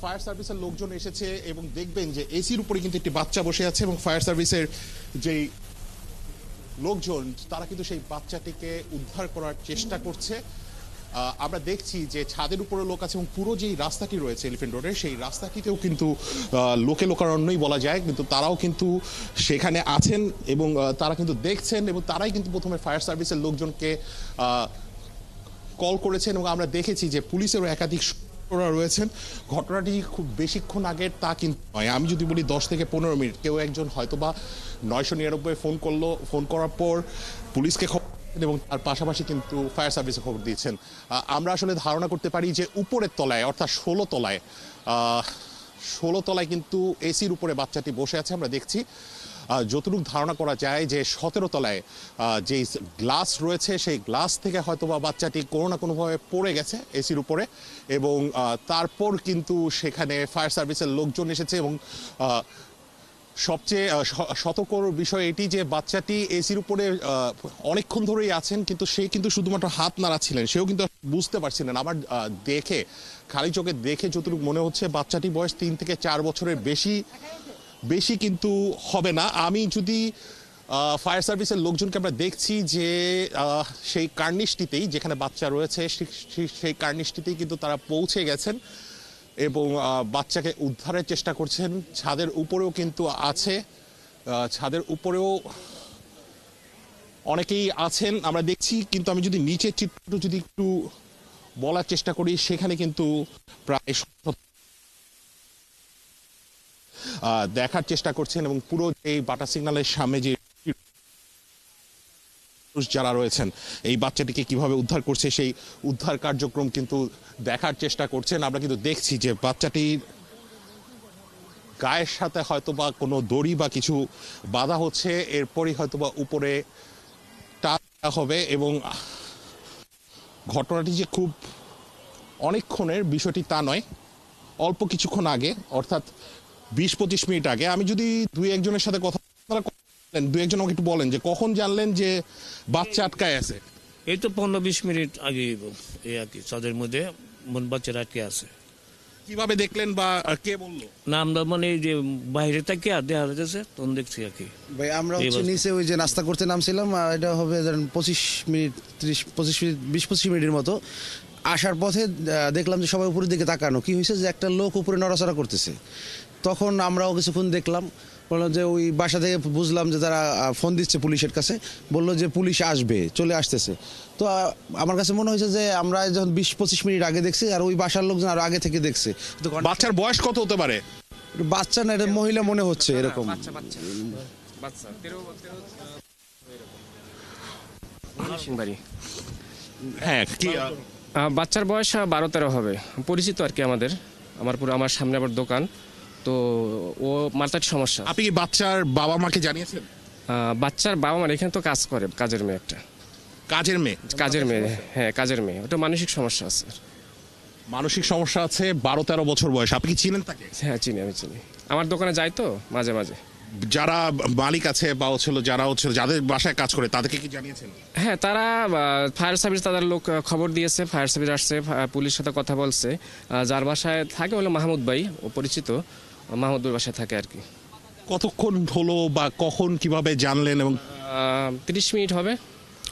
Fire সার্ভিসের লোকজন এসেছে এবং দেখবেন যে এসির উপরে কিন্তু একটি বাচ্চা বসে আছে এবং ফায়ার সার্ভিসের যেই লোকজন তারা কিন্তু সেই বাচ্চাটিকে উদ্ধার করার চেষ্টা করছে। আমরা দেখছি যে ছাদের উপরে লোক আছে এবং পুরো যেই রাস্তাটি রয়েছে এলিফ্যান্ট রোডের সেই রাস্তাটিতেও কিন্তু লোকে লোকারণ্যই বলা যায়, কিন্তু তারাও কিন্তু সেখানে আছেন এবং তারা কিন্তু দেখছেন এবং তারাই কিন্তু প্রথমে ফায়ার সার্ভিসের লোকজনকে কল করেছেন এবং আমরা দেখেছি যে পুলিশেরও একাধিক রয়েছেন। ঘটনাটি খুব বেশিক্ষণ আগের তা কিন্তু নয়, আমি যদি বলি 10 থেকে 15 মিনিট। কেউ একজন হয়তোবা 999 ফোন করার পর পুলিশকে এবং তার পাশাপাশি কিন্তু ফায়ার সার্ভিসে খবর দিয়েছেন। আমরা আসলে ধারণা করতে পারি যে উপরের তলায় অর্থাৎ 16 তলায় কিন্তু এসির উপরে বাচ্চাটি বসে আছে। আমরা দেখছি যতটুকু ধারণা করা যায় যে 17 তলায় যে গ্লাস রয়েছে সেই গ্লাস থেকে হয়তোবা বাচ্চাটি কোনো না কোনোভাবে পড়ে গেছে এসির উপরে এবং তারপর কিন্তু সেখানে ফায়ার সার্ভিসের লোকজন এসেছে এবং সবচেয়ে সতর্কর বিষয় এটি যে বাচ্চাটি এসির উপরে অনেকক্ষণ ধরেই আছেন, কিন্তু সে কিন্তু শুধুমাত্র হাত নাড়াচ্ছিলেন, সেও কিন্তু বুঝতে পারছিলেন। আমার দেখে খালি চোখে দেখে যতটুকু মনে হচ্ছে বাচ্চাটি বয়স 3 থেকে 4 বছরের বেশি কিন্তু হবে না। আমি যদি ফায়ার সার্ভিসের লোকজনকে আমরা দেখছি যে সেই কার্নিশটিতেই যেখানে বাচ্চা রয়েছে সেই কার্নিশটিতেই কিন্তু তারা পৌঁছে গেছেন এবং বাচ্চাকে উদ্ধারের চেষ্টা করছেন। ছাদের উপরেও কিন্তু আছে, ছাদের উপরেও অনেকেই আছেন আমরা দেখছি, কিন্তু আমি যদি নিচের চিত্র যদি একটু বলার চেষ্টা করি সেখানে কিন্তু প্রায় দেখার চেষ্টা করছেন এবং পুরো এই বাটা সিগন্যালের সামনে যে যারা রয়েছেন এই বাচ্চাটিকে কিভাবে উদ্ধার করছে সেই উদ্ধার কার্যক্রম কিন্তু দেখার চেষ্টা করছেন। আমরা কিন্তু দেখছি যে বাচ্চাটির গায়ের সাথে হয়তোবা কোনো দড়ি বা কিছু বাঁধা হচ্ছে, এরপরই হয়তোবা উপরে টানা হবে এবং ঘটনাটি যে খুব অনেকক্ষণের বিষয়টি তা নয়, অল্প কিছুক্ষণ আগে অর্থাৎ 20-25 মিনিট আগে। আমি যদি দুই একজনের সাথে কথা দুই একজন আমাকে একটু বলেন যে কখন জানলেন যে বাচ্চা আটকায় আছে? এই তো 15-20 মিনিট আগে এই আর কি, ছাদের মধ্যে বাচ্চারা আটকে আছে। কিভাবে দেখলেন বা কে বললো? না আমরা মানে এই যে বাইরে থেকে দেখা যাচ্ছে তখন দেখছি আর কি। ভাই আমরা হচ্ছে নিচে ওই যে নাস্তা করতে নামছিলাম, এটা হবে ধরেন 25 মিনিট 30-25 মিনিট 20-25 মিনিটের মতো। আসার পথে দেখলাম যে সবাই উপরের দিকে তাকানো, কি হয়েছে যে একটা লোক উপরে নড়াচড়া করতেছে। তখন আমরাও কিছুক্ষণ দেখলাম, বললাম যে ওই বাসা থেকে বুঝলাম যে তারা ফোন দিচ্ছে পুলিশের কাছে, বললো যে পুলিশ আসবে, চলে আসতেছে। তো আমার কাছে মনে হয়েছে যে আমরা যখন 20-25 মিনিট আগে দেখছি আর ওই বাসার লোকজন আরো আগে থেকে দেখছে। বাচ্চার বয়স কত হতে পারে? বাচ্চা না, এটা মহিলা মনে হচ্ছে এরকম। হ্যাঁ, কি বাচ্চার বয়স 12-13 হবে, পরিচিত আর কি আমার সামনে আবার দোকান, তো ও মাথার সমস্যা। আপনি কি বাচ্চার বাবা মাকে জানিয়েছেন? বাচ্চার বাবা মা এখানে তো কাজ করে, কাজের মেয়ে একটা। কাজের মেয়ে? হ্যাঁ কাজের মেয়ে, ওটা মানসিক সমস্যা আছে। মানসিক সমস্যা আছে, 12-13 বছর বয়স। আপনি কি চিনেন তাকে? হ্যাঁ চিনি, আমি চিনি, আমার দোকানে যাই তো মাঝে মাঝে। যারা মালিক আছে বা যারা যাদের বাসায় কাজ করে তাদেরকে কি জানিয়েছেন? হ্যাঁ, তারা ফায়ার সার্ভিস, তাদের লোক খবর দিয়েছে, ফায়ার সার্ভিস আসছে, পুলিশের সাথে কথা বলছে। যার বাসায় থাকে হলো মাহমুদ ভাই, ও পরিচিত, মাহমুদ ভাই বাসায় থাকে আর কি। কতক্ষণ হলো বা কখন কিভাবে জানলেন? এবং 30 মিনিট হবে,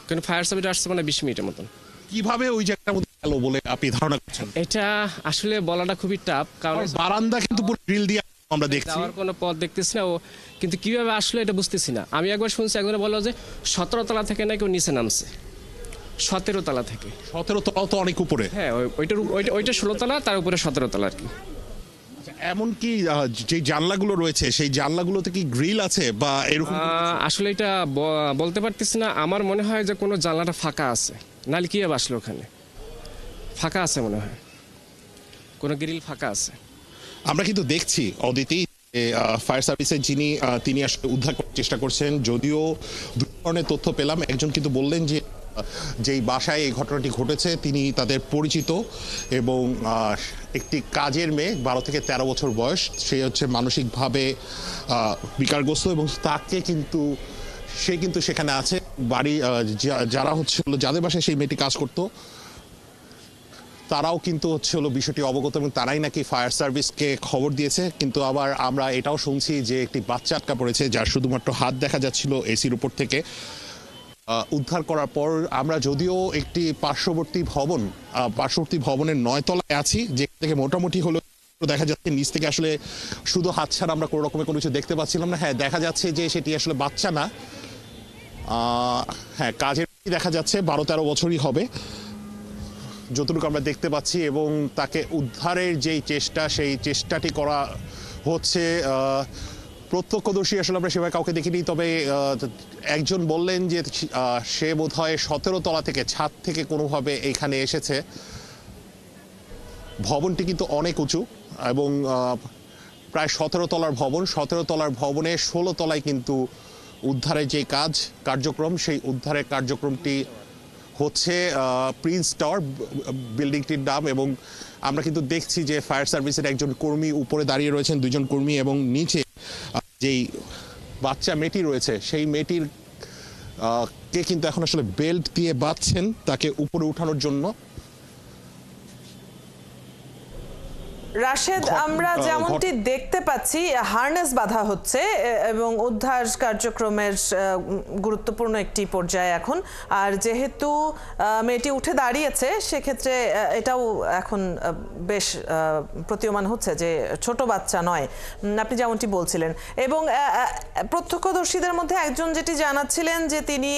কিন্তু ফায়ার সার্ভিস আসছে মানে 20 মিনিটের মতন। কিভাবে ওই জায়গাটার মধ্যে গেল বলে আপনি ধারণা করছেন? এটা আসলে বলাটা খুবই টাফ, কারণ বারান্দা কিন্তু পুরো গ্রিল দিয়ে আমরা দেখছি, যাওয়ার কোনো পথ দেখতেছি না ও, কিন্তু কিভাবে আসলে এটা বুঝতেছি না। আমি একবার শুনছি, একজনে বললো যে 17 তলা থেকে নাকি ও নিচে নামছে, 17 তলা থেকে। 17 তলা তো অনেক উপরে। হ্যাঁ, ওইটা 16 তলা, তার উপরে 17 তলা আর কি। এমনকি যে জানলাগুলো রয়েছে সেই জানলাগুলোতে কি গ্রিল আছে বা এরকম? আসলে এটা বলতে পারতেছি না, আমার মনে হয় যে কোনো জানলাটা ফাঁকা আছে, নাহলে কি আসলে ওখানে ফাঁকা আছে মনে হয়, কোনো গ্রিল ফাঁকা আছে। আমরা কিন্তু দেখছি অদিতি ফায়ার সার্ভিসের তিনি আসলে উদ্ধার করার চেষ্টা করছেন। যদিও দু ধরনের তথ্য পেলাম, একজন কিন্তু বললেন যে যেই বাসায় এই ঘটনাটি ঘটেছে তিনি তাদের পরিচিত এবং একটি কাজের মেয়ে 12 থেকে 13 বছর বয়স, সে হচ্ছে মানসিকভাবে বিকারগ্রস্ত এবং সে কিন্তু সেখানে আছে। বাড়ি যারা যাদের বাসায় সেই মেয়েটি কাজ করতো তারাও কিন্তু হচ্ছে হলো বিষয়টি অবগত এবং তারাই নাকি ফায়ার সার্ভিসকে খবর দিয়েছে। কিন্তু আবার আমরা এটাও শুনছি যে একটি বাচ্চা আটকা পড়েছে, যার শুধুমাত্র হাত দেখা যাচ্ছিল এসির উপর থেকে। উদ্ধার করার পর আমরা যদিও একটি পার্শ্ববর্তী ভবনের 9 তলায় আছি, যেখান থেকে মোটামুটি হলো দেখা যাচ্ছে নিচ থেকে আসলে শুধু হাত ছাড়া আমরা কোনো রকমের কোনো কিছু দেখতে পাচ্ছিলাম না। হ্যাঁ, দেখা যাচ্ছে যে সেটি আসলে বাচ্চা না, হ্যাঁ কাজের দেখা যাচ্ছে 12-13 বছরই হবে যতটুকু আমরা দেখতে পাচ্ছি, এবং তাকে উদ্ধারের যেই চেষ্টা সেই চেষ্টাটি করা হচ্ছে। প্রত্যক্ষদর্শী আসলে আমরা সেভাবে কাউকে দেখিনি, তবে একজন বললেন যে সে বোধহয় 17 তলা থেকে ছাদ থেকে কোনোভাবে এখানে এসেছে। ভবনটি কিন্তু অনেক উঁচু এবং প্রায় 17 তলার ভবন। 17 তলার ভবনে 16 তলায় কিন্তু উদ্ধারের যে কার্যক্রম সেই উদ্ধারের কার্যক্রমটি হচ্ছে। প্রিন্স টাওয়ার বিল্ডিংটির নাম, এবং আমরা কিন্তু দেখছি যে ফায়ার সার্ভিসের একজন কর্মী উপরে দাঁড়িয়ে রয়েছেন, 2জন কর্মী, এবং নিচে যেই বাচ্চা মেয়েটি রয়েছে সেই মেয়েটির কে কিন্তু এখন আসলে বেল্ট দিয়ে বাঁধছেন তাকে উপরে উঠানোর জন্য। রাশেদ, আমরা যেমনটি দেখতে পাচ্ছি হার্নেস বাঁধা হচ্ছে এবং উদ্ধার কার্যক্রমের গুরুত্বপূর্ণ একটি পর্যায়ে এখন। আর যেহেতু মেয়েটি উঠে দাঁড়িয়েছে সেক্ষেত্রে এটাও এখন বেশ প্রতীয়মান হচ্ছে যে ছোট বাচ্চা নয়, আপনি যেমনটি বলছিলেন। এবং প্রত্যক্ষদর্শীদের মধ্যে একজন যেটি জানাচ্ছিলেন যে তিনি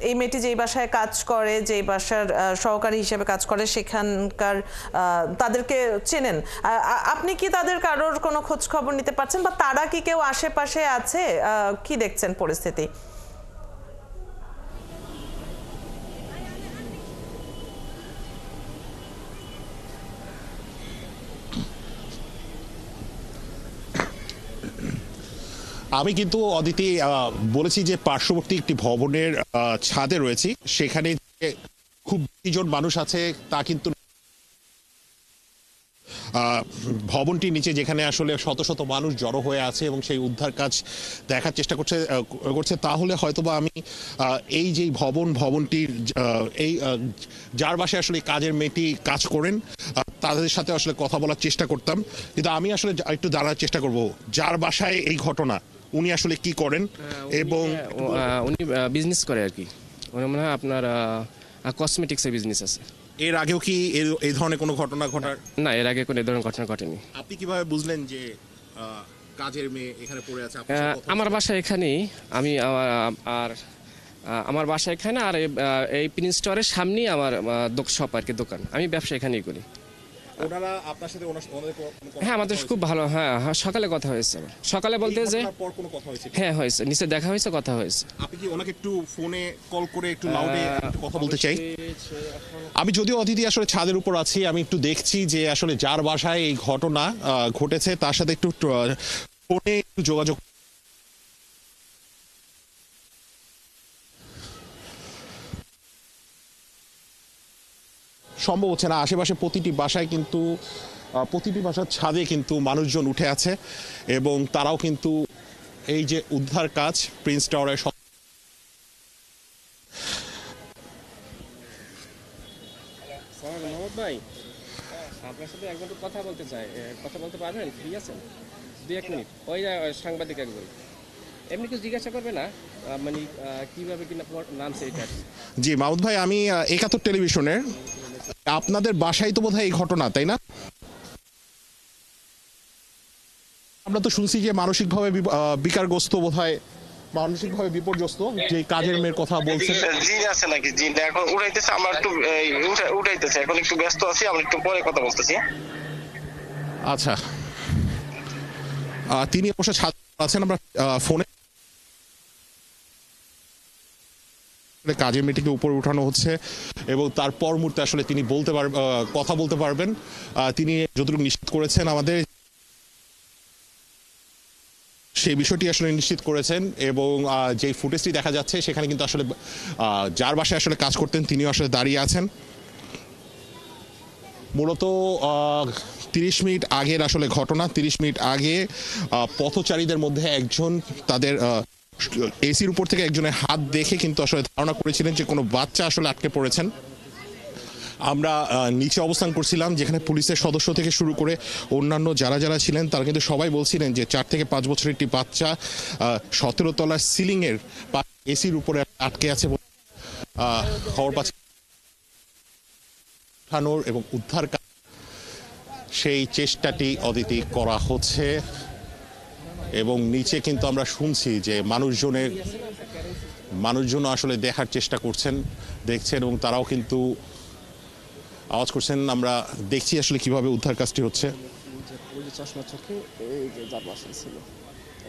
এই মেয়েটি যেই বাসায় কাজ করে, যেই বাসার সহকারী হিসেবে কাজ করে, সেখানকার তাদেরকে চেনেন। আপনি কি তাদের কারোর কোনো খোঁজ খবর নিতে পারছেন, বা তারা কি কেউ আশেপাশে আছে? কি দেখছেন পরিস্থিতি? আমি কিন্তু অদিতি বলেছি যে পার্শ্ববর্তী একটি ভবনের ছাদে রয়েছি, সেখানে খুব বেশিজন মানুষ আছে তা কিন্তু ভবনটির নিচে যেখানে আসলে শত শত মানুষ জড়ো হয়ে আছে এবং সেই উদ্ধার কাজ দেখার চেষ্টা করছে, তাহলে হয়তোবা আমি এই যে ভবনটির এই যার বাসায় আসলে কাজের মেয়েটি কাজ করেন তাদের সাথে আসলে কথা বলার চেষ্টা করতাম। কিন্তু আমি আসলে একটু জানার চেষ্টা করব যার বাসায় এই ঘটনা উনি আসলে কি করেন। এবং উনি বিজনেস করে আর কি, মনে হয় আপনার কসমেটিক্সের বিজনেস আছে। এর আগেও কি এই ধরনের কোনো ঘটনা ঘটার? না, এর আগে কোনো এই ধরনের ঘটনা ঘটেনি। আপনি কিভাবে বুঝলেন যে কাজের মেয়ে এখানে পড়ে আছে? আমার বাসা এখানেই, আমি আমার বাসা এখানে, আর এই প্রিন্স টাওয়ারের সামনেই আমার শপ আর কি, দোকান। আমি ব্যবসা এখানেই করি। ওনারা আপনার সাথে হ্যাঁ, আমাদের খুব ভালো। হ্যাঁ, সকালে কথা হয়েছে। সকালে বলতে যে কোনো কথা হয়েছে? হ্যাঁ হয়েছে, নিচে দেখা হয়েছে, কথা হয়েছে। আপনি কি ওনাকে একটু ফোনে কল করে একটু লাউডে কথা বলতে চাই? আমি যদিও অতিথি আসলে ছাদের উপর আছি, আমি একটু দেখছি যে আসলে যার বাসায় এই ঘটনা ঘটেছে তার সাথে একটু ফোনে একটু যোগাযোগ। সম্ভব হচ্ছে না। আশেপাশে প্রতিটি বাসার ছাদে কিন্তু মানুষজন উঠে আছে এবং তারাও কিন্তু এই যে উদ্ধার কাজ প্রিন্স টাওয়ারের ভাই, আপনার সাথে একবার কথা বলতে চাই, কথা বলতে পারবেন? ফ্রি আছেন? 2-1 মিনিট। ওই সাংবাদিক একবার এমনি কিছু জিজ্ঞাসা করবে না, মানে কিভাবে কিনা নামছে এটা? জি মাহমুদ ভাই, আমি 71 টেলিভিশনের। আপনাদের বাসায় তো বোধহয় এই ঘটনা, তাই না? আমরা তো শুনছি যে মানসিকভাবে বিকারগ্রস্ত, বোধহয় মানসিকভাবে বিপর্যস্ত, যে কাজের মেয়ের কথা বলছেন। জি আছে নাকি? জি এখন উঠাইতেছে, আমরা একটু উঠাইতেছে, এখন একটু ব্যস্ত আছি, আমরা একটু পরে কথা বলতেছি। আচ্ছা, তিনি অবশ্য ছাত্র আছেন। আমরা ফোনে কাজের মেয়েটিকে উপরে উঠানো হচ্ছে এবং তারপর মুহূর্তে আসলে তিনি কথা বলতে পারবেন। তিনি যতটুকু নিশ্চিত করেছেন আমাদের, সেই বিষয়টি আসলে নিশ্চিত করেছেন। এবং যে ফুটেজটি দেখা যাচ্ছে সেখানে কিন্তু আসলে যার বাসায় আসলে কাজ করতেন তিনিও আসলে দাঁড়িয়ে আছেন। মূলত 30 মিনিট আগের আসলে ঘটনা। 30 মিনিট আগে পথচারীদের মধ্যে একজন তাদের এসির উপর থেকে একজনের হাত দেখে কিন্তু আসলে ধারণা করেছিলেন যে কোনো বাচ্চা আসলে আটকে পড়েছেন। আমরা নিচে অবস্থান করছিলাম, যেখানে পুলিশের সদস্য থেকে শুরু করে অন্যান্য যারা যারা ছিলেন তারা কিন্তু সবাই বলছিলেন যে 4 থেকে 5 বছরের একটি বাচ্চা 17 তলার সিলিংয়ের এসির উপরে আটকে আছে বলে খবর পাচ্ছি। উঠানোর এবং উদ্ধার সেই চেষ্টাটি অদিতি করা হচ্ছে এবং নিচে কিন্তু আমরা শুনছি যে মানুষজন আসলে দেখার চেষ্টা দেখছেন এবং তারাও কিন্তু আওয়াজ করছেন। আমরা দেখছি আসলে কিভাবে উদ্ধার কাজটি হচ্ছে।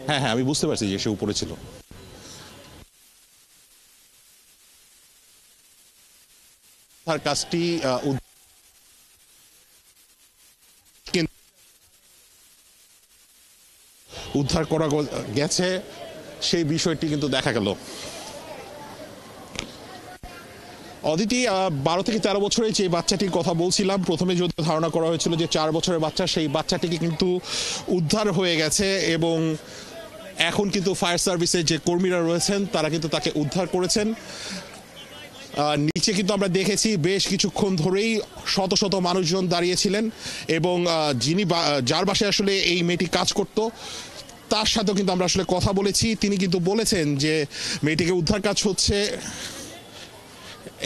হ্যাঁ, আমি বুঝতে পারছি যে সে উপরে ছিল। উদ্ধার কাজটি উদ্ধার করা গেছে সেই বিষয়টি কিন্তু দেখা গেল। অদিতি, 12 থেকে 13 বছরের যে বাচ্চাটির কথা বলছিলাম, প্রথমে যদি ধারণা করা হয়েছিল যে 4 বছরের বাচ্চা, সেই বাচ্চাটিকে কিন্তু উদ্ধার হয়ে গেছে এবং এখন কিন্তু ফায়ার সার্ভিসের যে কর্মীরা রয়েছেন তারা কিন্তু তাকে উদ্ধার করেছেন। নিচে কিন্তু আমরা দেখেছি বেশ কিছুক্ষণ ধরেই শত শত মানুষজন দাঁড়িয়েছিলেন এবং যার বাসায় আসলে এই মেয়েটি কাজ করত তার সাথেও কিন্তু আমরা আসলে কথা বলেছি। তিনি কিন্তু বলেছেন যে মেয়েটিকে উদ্ধার কাজ হচ্ছে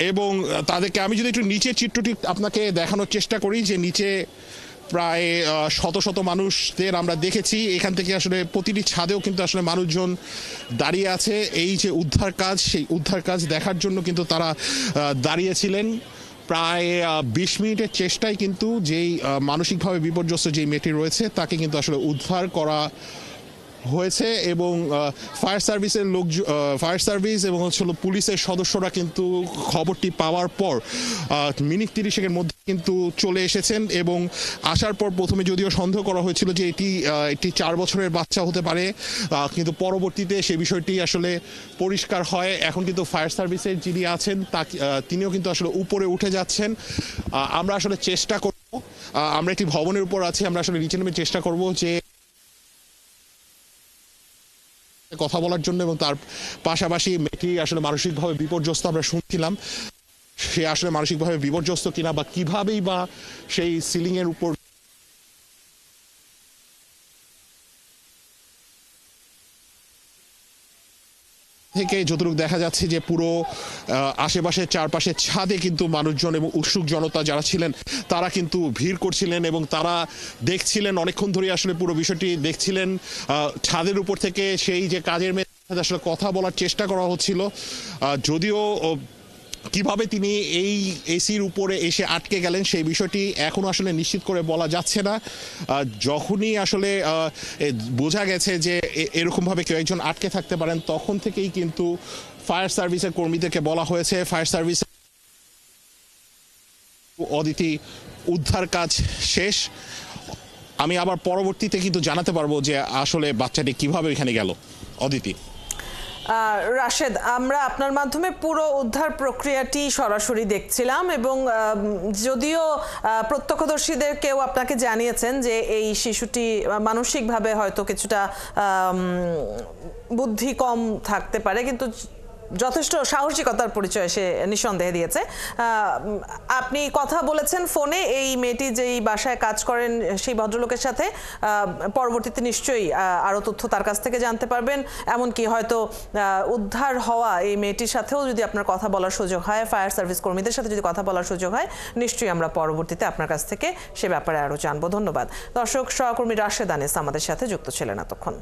এবং তাদেরকে, আমি যদি একটু নিচের চিত্রটি আপনাকে দেখানোর চেষ্টা করি, যে নিচে প্রায় শত শত মানুষদের আমরা দেখেছি। এখান থেকে আসলে প্রতিটি ছাদেও কিন্তু আসলে মানুষজন দাঁড়িয়ে আছে এই যে উদ্ধার কাজ, সেই উদ্ধার কাজ দেখার জন্য কিন্তু তারা দাঁড়িয়েছিলেন। প্রায় 20 মিনিটের চেষ্টায় কিন্তু যেই মানসিকভাবে বিপর্যস্ত যেই মেয়েটি রয়েছে তাকে কিন্তু আসলে উদ্ধার করা হয়েছে এবং ফায়ার সার্ভিস এবং পুলিশের সদস্যরা কিন্তু খবরটি পাওয়ার পর মিনিট 30-এর মধ্যে কিন্তু চলে এসেছেন এবং আসার পর প্রথমে যদিও সন্দেহ করা হয়েছিল যে এটি 4 বছরের বাচ্চা হতে পারে, কিন্তু পরবর্তীতে সে বিষয়টি আসলে পরিষ্কার হয়। এখন কিন্তু ফায়ার সার্ভিসের যিনি আছেন তিনিও কিন্তু আসলে উপরে উঠে যাচ্ছেন। আমরা আসলে চেষ্টা করব, আমরা একটি ভবনের উপর আছি, আমরা আসলে নিচে নেমে চেষ্টা করব যে কথা বলার জন্য এবং তার পাশাপাশি মেয়েটি আসলে মানসিকভাবে বিপর্যস্ত আমরা শুনছিলাম, সে আসলে মানসিকভাবে বিপর্যস্ত কিনা বা কিভাবেই বা সেই সিলিং এর উপর থেকে যতটুকু দেখা যাচ্ছে যে পুরো আশেপাশে চারপাশে ছাদে কিন্তু মানুষজন এবং উৎসুক জনতা যারা ছিলেন তারা কিন্তু ভিড় করছিলেন এবং তারা দেখছিলেন, অনেকক্ষণ ধরে আসলে পুরো বিষয়টি দেখছিলেন। ছাদের উপর থেকে সেই যে কাজের মেয়ে আসলে কথা বলার চেষ্টা করা হচ্ছিল, যদিও কিভাবে তিনি এই এসির উপরে এসে আটকে গেলেন সেই বিষয়টি এখনো আসলে নিশ্চিত করে বলা যাচ্ছে না। যখনই আসলে বোঝা গেছে যে এরকমভাবে কেউ একজন আটকে থাকতে পারেন, তখন থেকেই কিন্তু ফায়ার সার্ভিসের কর্মীদেরকে বলা হয়েছে ফায়ার সার্ভিস অদিতি উদ্ধার কাজ শেষ। আমি আবার পরবর্তীতে কিন্তু জানাতে পারবো যে আসলে বাচ্চাটি কিভাবে এখানে গেল। অদিতি। রাশেদ, আমরা আপনার মাধ্যমে পুরো উদ্ধার প্রক্রিয়াটি সরাসরি দেখছিলাম এবং যদিও প্রত্যক্ষদর্শীদের কেউ আপনাকে জানিয়েছেন যে এই শিশুটি মানসিকভাবে হয়তো কিছুটা বুদ্ধি কম থাকতে পারে, কিন্তু যথেষ্ট সাহসিকতার পরিচয় সে নিঃসন্দেহে দিয়েছে। আপনি কথা বলেছেন ফোনে এই মেয়েটি যেই বাসায় কাজ করেন সেই ভদ্রলোকের সাথে, পরবর্তীতে নিশ্চয়ই আরও তথ্য তার কাছ থেকে জানতে পারবেন। এমনকি হয়তো উদ্ধার হওয়া এই মেয়েটির সাথেও যদি আপনার কথা বলার সুযোগ হয়, ফায়ার সার্ভিস কর্মীদের সাথে যদি কথা বলার সুযোগ হয়, নিশ্চয়ই আমরা পরবর্তীতে আপনার কাছ থেকে সে ব্যাপারে আরও জানবো। ধন্যবাদ। দর্শক, সহকর্মী রাশেদ আনিস আমাদের সাথে যুক্ত ছিলেন এতক্ষণ।